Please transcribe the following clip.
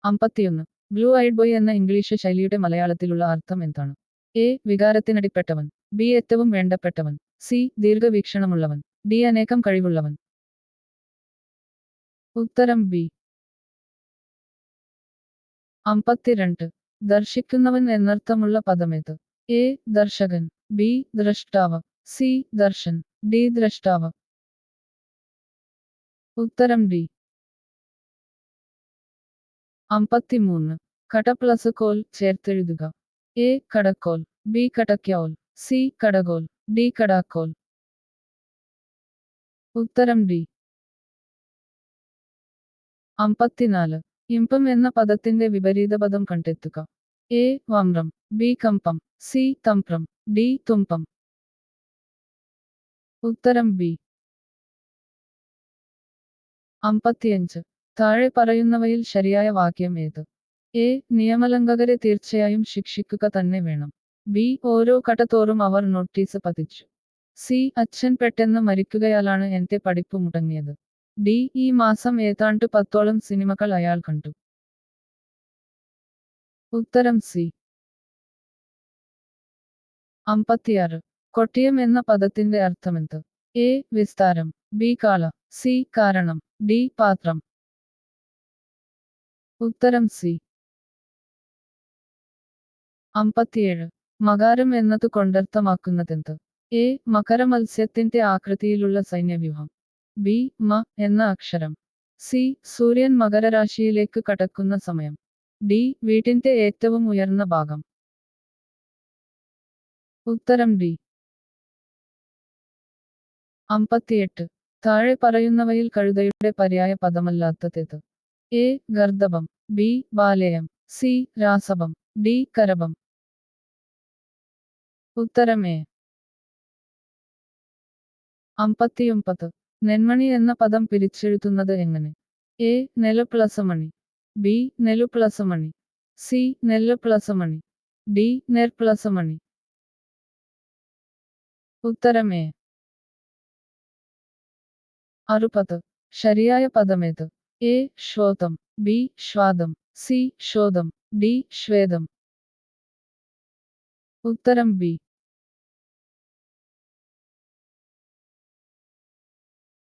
51. Blue ഐഡ് boy എന്ന English ശൈലിയുടെ മലയാളത്തിലുള്ള അർത്ഥം എന്താണ്? എ. വികാരത്തിനടിപ്പെട്ടവൻ. ബി. ഏറ്റവും വേണ്ടപ്പെട്ടവൻ. സി. ദീർഘവീക്ഷണമുള്ളവൻ. ഡി. അനേകം കഴിവുള്ളവൻ. ഉത്തരം ബി. 52. ദർശിക്കുന്നവൻ എന്നർത്ഥമുള്ള പദമേത്? എ. ദർശകൻ. ബി. ദ്രഷ്ടാവ്. സി. ദർശൻ. ഡി. ദ്രഷ്ടാവ്. ഉത്തരം ഡി. 53. കട പ്ലസ് കോൽ ചേർത്തെഴുതുക. എ. കടക്കോൽ. ബി. കടക്കോൽ. സി. കടകോൽ. ഡി. കടാക്കോൽ. ഉത്തരം ഡി. 54. ഇമ്പം എന്ന പദത്തിന്റെ വിപരീത പദം കണ്ടെത്തുക. എ. വമ്രം. ബി. കമ്പം. സി. തമ്പ്രം. ഡി. തുമ്പം. ഉത്തരം ബി. 55. താഴെ പറയുന്നവയിൽ ശരിയായ വാക്യം ഏത്? എ. നിയമലംഘകരെ തീർച്ചയായും ശിക്ഷിക്കുക തന്നെ വേണം. ബി. ഓരോ കട തോറും അവർ നോട്ടീസ് പതിച്ചു. സി. അച്ഛൻ പെട്ടെന്ന് മരിക്കുകയാലാണ് എന്റെ പഠിപ്പ് മുടങ്ങിയത്. ഡി. ഈ മാസം ഏതാണ്ട് 10ഓളം സിനിമകൾ അയാൾ കണ്ടു. ഉത്തരം സി. 56. കൊട്ടിയം എന്ന പദത്തിന്റെ അർത്ഥമെന്ത്? എ. വിസ്താരം. ബി. കാള. സി. കാരണം. ഡി. പാത്രം. ഉത്തരം സി. 57. മകാരം എന്നത് കൊണ്ടർത്ഥമാക്കുന്നതെന്ത്? എ. മകരമത്സ്യത്തിന്റെ ആകൃതിയിലുള്ള സൈന്യവ്യൂഹം. ബി. മ എന്ന അക്ഷരം. സി. സൂര്യൻ മകരരാശിയിലേക്ക് കടക്കുന്ന സമയം. ഡി. വീടിന്റെ ഏറ്റവും ഉയർന്ന ഭാഗം. ഉത്തരം ഡി. 58. താഴെ പറയുന്നവയിൽ കഴുതയുടെ പര്യായ പദമല്ലാത്തതേത്? എ. ഗർദഭം. ബി. ബാലേയം. സി. രാസവം. ഡി. കരഭം. ഉത്തരം എ. 59. നെന്മണി എന്ന പദം പിരിച്ചെഴുതുന്നത് എങ്ങനെ? എ. നെല് പ്ലസ് മണി. ബി. നെലു പ്ലസ് മണി. സി. നെല്ല് പ്ലസ് മണി. ഡി. നെർ പ്ലസ് മണി. ഉത്തരം എ. 60. ശരിയായ പദമേത്? എ. ശ്വേതം. ബി. ശ്വാതം. സി. ശോതം. ഡി. ശ്വേതം. ഉത്തരം ബി.